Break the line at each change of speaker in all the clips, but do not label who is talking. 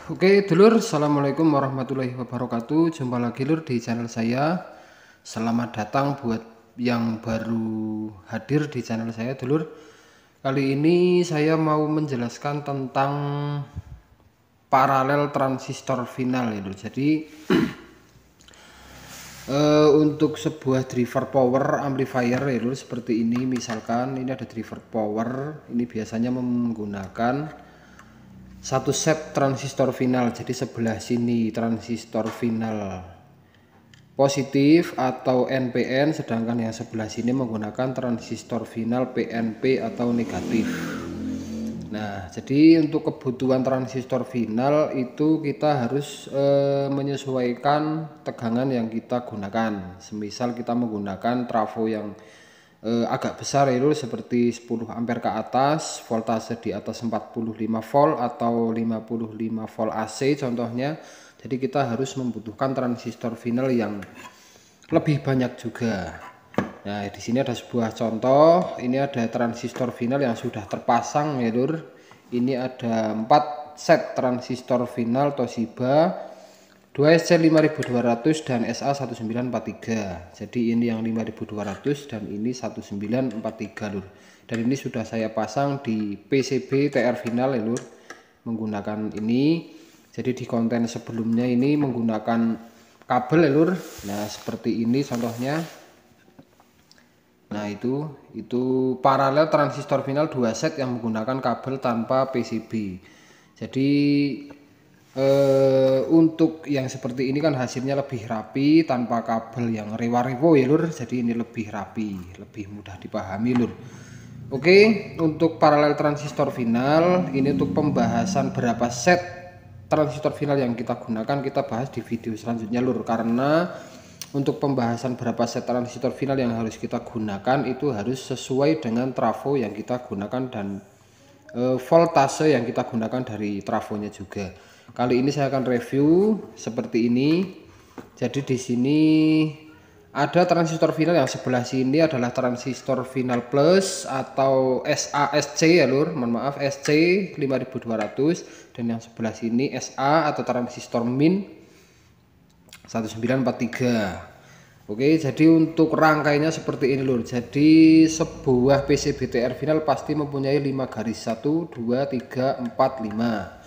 Oke dulur, assalamualaikum warahmatullahi wabarakatuh. Jumpa lagi lur di channel saya. Selamat datang buat yang baru hadir di channel saya dulur. Kali ini saya mau menjelaskan tentang paralel transistor final ya lur. Jadi untuk sebuah driver power amplifier ya lur, seperti ini. Misalkan ini ada driver power, ini biasanya menggunakan satu set transistor final. Jadi sebelah sini transistor final positif atau NPN, sedangkan yang sebelah sini menggunakan transistor final PNP atau negatif. Nah, jadi untuk kebutuhan transistor final itu kita harus menyesuaikan tegangan yang kita gunakan. Semisal kita menggunakan trafo yang agak besar ya seperti 10 ampere ke atas, voltase di atas 45 volt atau 55 volt AC contohnya. Jadi kita harus membutuhkan transistor final yang lebih banyak juga. Nah, di sini ada sebuah contoh. Ini ada transistor final yang sudah terpasang ya lur. Ini ada 4 set transistor final Toshiba 2SC 5200 dan SA1943. Jadi ini yang 5200 dan ini 1943 lur. Dan ini sudah saya pasang di PCB TR final ya lur, menggunakan ini. Jadi di konten sebelumnya ini menggunakan kabel ya lur. Nah, seperti ini contohnya. Nah, itu paralel transistor final 2 set yang menggunakan kabel tanpa PCB. Jadi untuk yang seperti ini kan hasilnya lebih rapi tanpa kabel yang rewa-rewo ya lur. Jadi ini lebih rapi, lebih mudah dipahami lur. Oke, untuk paralel transistor final ini untuk pembahasan berapa set transistor final yang kita gunakan kita bahas di video selanjutnya lur. Karena untuk pembahasan berapa set transistor final yang harus kita gunakan itu harus sesuai dengan trafo yang kita gunakan dan voltase yang kita gunakan dari trafonya juga. Kali ini saya akan review seperti ini. Jadi di sini ada transistor final yang sebelah sini adalah transistor final plus atau SASC ya lur. Mohon maaf, SC 5200 dan yang sebelah sini SA atau transistor min 1943. Oke, jadi untuk rangkainya seperti ini lur. Jadi sebuah PCB TR final pasti mempunyai 5 garis 1 2 3 4 5.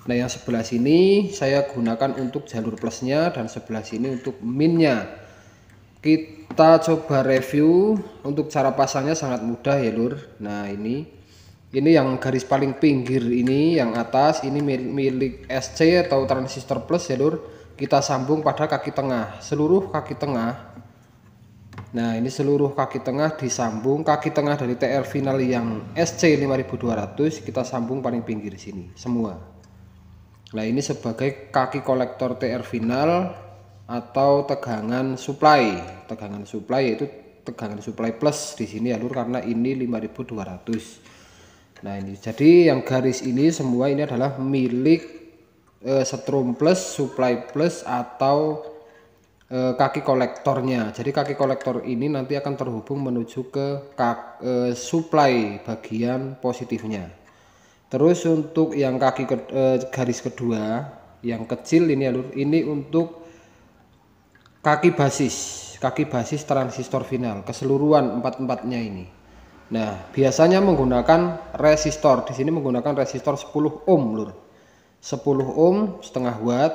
Nah, yang sebelah sini saya gunakan untuk jalur plusnya dan sebelah sini untuk minnya. Kita coba review. Untuk cara pasangnya sangat mudah ya lur. Nah, ini yang garis paling pinggir ini yang atas ini milik SC atau transistor plus ya lur. Kita sambung pada kaki tengah, seluruh kaki tengah. Nah, ini seluruh kaki tengah disambung, kaki tengah dari TR final yang SC 5200 kita sambung paling pinggir sini semua. Nah, ini sebagai kaki kolektor TR final atau tegangan supply. Tegangan supply yaitu tegangan supply plus di sini ya lur, karena ini 5200. Nah, ini jadi yang garis ini semua ini adalah milik setrum plus, supply plus atau kaki kolektornya. Jadi kaki kolektor ini nanti akan terhubung menuju ke supply bagian positifnya. Terus untuk yang garis kedua yang kecil ini ya lur, ini untuk kaki basis transistor final keseluruhan empat-empatnya ini. Nah, biasanya menggunakan resistor. Di sini menggunakan resistor 10 ohm lur. 10 ohm setengah watt.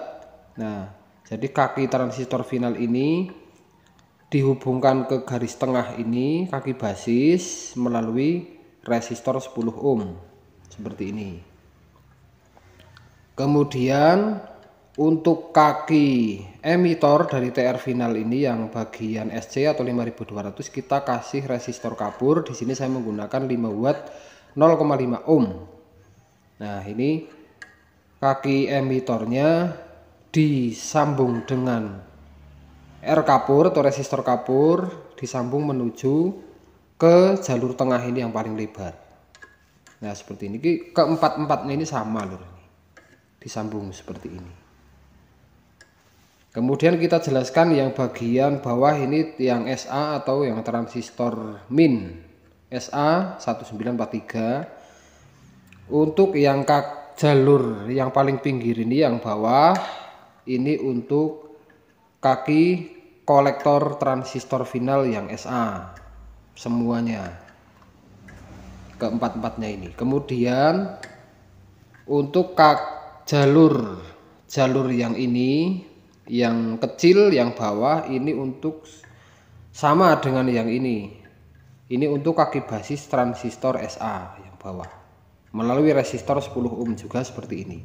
Nah, jadi kaki transistor final ini dihubungkan ke garis tengah ini kaki basis melalui resistor 10 ohm seperti ini. Kemudian untuk kaki emitor dari TR final ini yang bagian SC atau 5200 kita kasih resistor kapur. Di sini saya menggunakan 5 watt 0,5 ohm. Nah, ini kaki emitornya disambung dengan R kapur atau resistor kapur, disambung menuju ke jalur tengah ini yang paling lebar. Nah, seperti ini keempat-empatnya ini sama lur, disambung seperti ini. Kemudian kita jelaskan yang bagian bawah ini yang SA atau yang transistor min SA 1943. Untuk yang jalur yang paling pinggir ini yang bawah ini untuk kaki kolektor transistor final yang SA semuanya, keempat-empatnya ini. Kemudian untuk jalur yang ini yang kecil yang bawah ini untuk sama dengan yang ini untuk kaki basis transistor SA yang bawah melalui resistor 10 ohm juga seperti ini,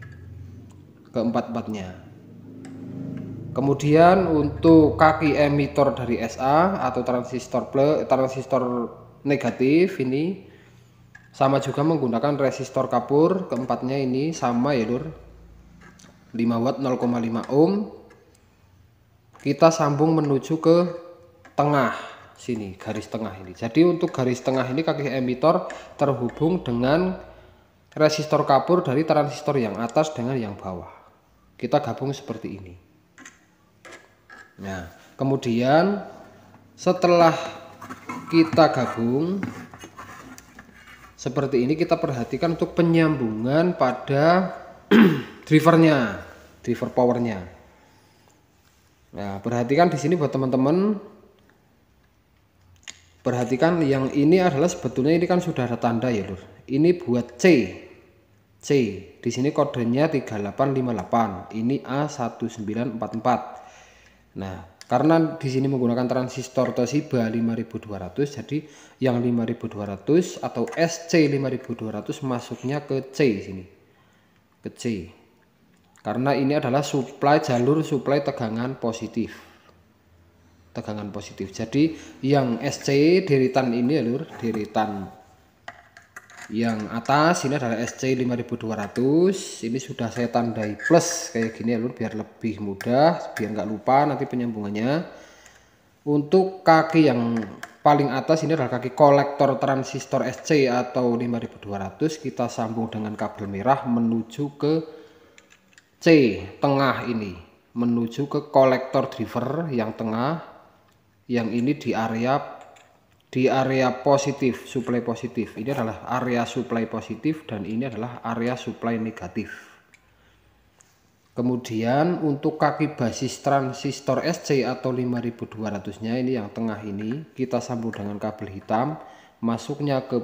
keempat-empatnya. Kemudian untuk kaki emitor dari SA atau transistor negatif ini sama juga menggunakan resistor kapur, keempatnya ini sama ya lur, 5 watt 0,5 ohm. Kita sambung menuju ke tengah sini, garis tengah ini. Jadi untuk garis tengah ini kaki emitor terhubung dengan resistor kapur dari transistor yang atas dengan yang bawah. Kita gabung seperti ini. Nah, kemudian setelah kita gabung seperti ini, kita perhatikan untuk penyambungan pada driver powernya. Nah, perhatikan di sini buat teman-teman. Perhatikan yang ini adalah sebetulnya ini kan sudah ada tanda ya lur. Ini buat C. Di sini kodenya 3858. Ini A1944. Nah, karena di sini menggunakan transistor Toshiba 5200, jadi yang 5200 atau SC5200 masuknya ke C sini. Ke C. Karena ini adalah jalur suplai tegangan positif. Jadi yang SC deretan ini ya lur, deretan yang atas ini adalah SC5200. Ini sudah saya tandai plus kayak gini ya lur, biar lebih mudah, biar nggak lupa nanti penyambungannya. Untuk kaki yang paling atas ini adalah kaki kolektor transistor SC atau 5200. Kita sambung dengan kabel merah menuju ke C tengah ini, menuju ke kolektor driver yang tengah, yang ini di area positif, suplai positif. Ini adalah area suplai positif dan ini adalah area suplai negatif. Kemudian untuk kaki basis transistor SC atau 5200 nya ini yang tengah ini kita sambung dengan kabel hitam, masuknya ke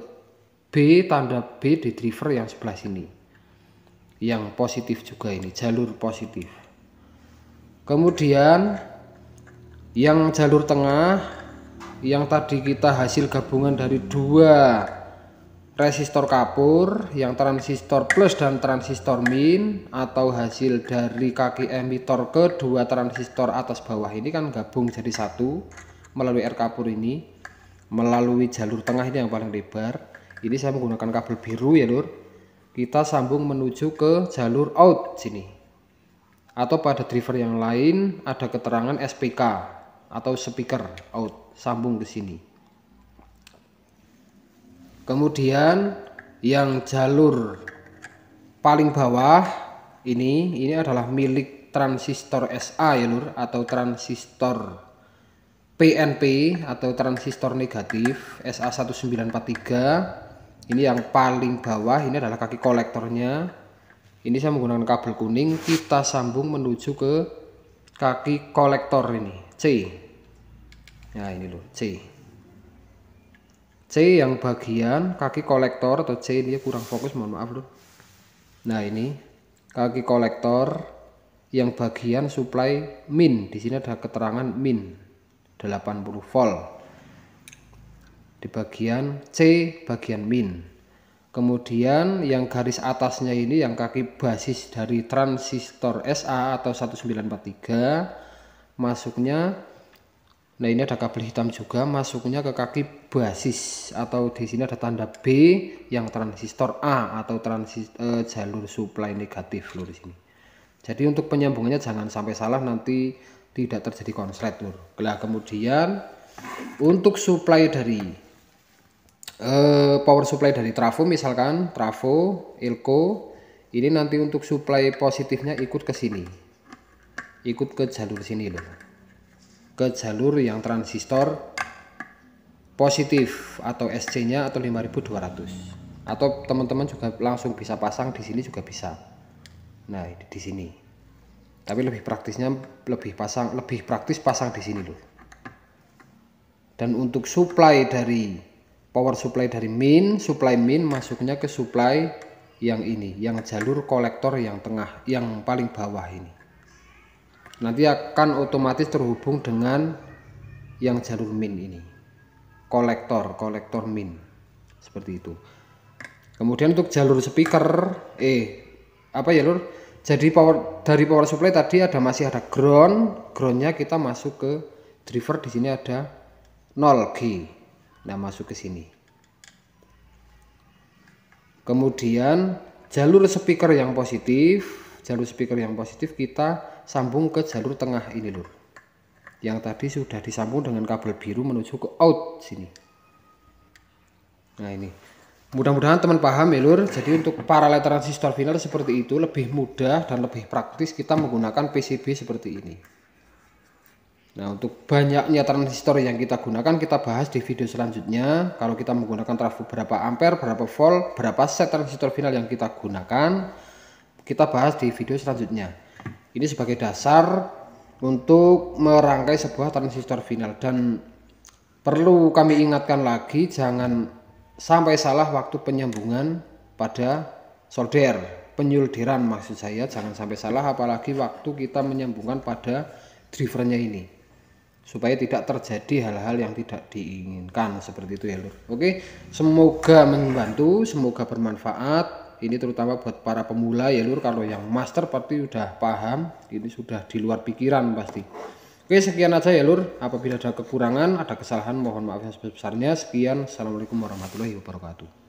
B, tanda B di driver yang sebelah sini, yang positif juga, ini jalur positif. Kemudian yang jalur tengah yang tadi kita hasil gabungan dari dua resistor kapur, yang transistor plus dan transistor min, atau hasil dari kaki emitor kedua transistor atas bawah ini kan gabung jadi satu melalui R kapur ini, melalui jalur tengah ini yang paling lebar. Ini saya menggunakan kabel biru ya lur. Kita sambung menuju ke jalur out sini, atau pada driver yang lain ada keterangan SPK atau speaker out, sambung ke sini. Kemudian yang jalur paling bawah ini adalah milik transistor SA ya lur, atau transistor PNP atau transistor negatif SA1943. Ini yang paling bawah, ini adalah kaki kolektornya. Ini saya menggunakan kabel kuning, kita sambung menuju ke kaki kolektor ini C. Nah ini loh C yang bagian kaki kolektor atau C, ini kurang fokus, mohon maaf loh. Nah ini kaki kolektor yang bagian suplai min, di sini ada keterangan min 80 volt di bagian C, bagian min. Kemudian yang garis atasnya ini yang kaki basis dari transistor SA atau 1943 masuknya. Nah ini ada kabel hitam juga, masuknya ke kaki basis atau di sini ada tanda B yang transistor A atau jalur suplai negatif lur di sini. Jadi untuk penyambungannya jangan sampai salah, nanti tidak terjadi konslet lur. Nah kemudian untuk suplai dari power supply dari trafo, misalkan trafo Elko ini, nanti untuk suplai positifnya ikut ke sini, ikut ke jalur sini loh, ke jalur yang transistor positif atau SC nya atau 5200 atau teman-teman juga langsung bisa pasang di sini juga bisa. Nah, di sini. Tapi lebih praktis pasang di sini loh. Dan untuk power supply dari supply min masuknya ke supply yang ini, yang jalur kolektor yang tengah, yang paling bawah ini. Nanti akan otomatis terhubung dengan yang jalur min ini. Kolektor min. Seperti itu. Kemudian untuk jalur speaker Lur? Jadi dari power supply tadi masih ada groundnya kita masuk ke driver. Di sini ada 0G. Nah, masuk ke sini. Kemudian jalur speaker yang positif kita sambung ke jalur tengah ini, Lur. Yang tadi sudah disambung dengan kabel biru menuju ke out sini. Nah, ini. Mudah-mudahan teman paham ya, Lur. Jadi untuk paralel transistor final seperti itu lebih mudah dan lebih praktis kita menggunakan PCB seperti ini. Nah, untuk banyaknya transistor yang kita gunakan kita bahas di video selanjutnya. Kalau kita menggunakan trafo berapa ampere, berapa volt, berapa set transistor final yang kita gunakan, kita bahas di video selanjutnya. Ini sebagai dasar untuk merangkai sebuah transistor final, dan perlu kami ingatkan lagi, jangan sampai salah waktu penyambungan pada solder, penyolderan maksud saya, jangan sampai salah, apalagi waktu kita menyambungkan pada drivernya ini, supaya tidak terjadi hal-hal yang tidak diinginkan seperti itu ya, Lur. Oke, semoga membantu, semoga bermanfaat. Ini terutama buat para pemula ya, Lur. Kalau yang master pasti udah paham, ini sudah di luar pikiran pasti. Oke, sekian aja ya, Lur. Apabila ada kekurangan, ada kesalahan, mohon maaf yang sebesar-besarnya. Sekian, assalamualaikum warahmatullahi wabarakatuh.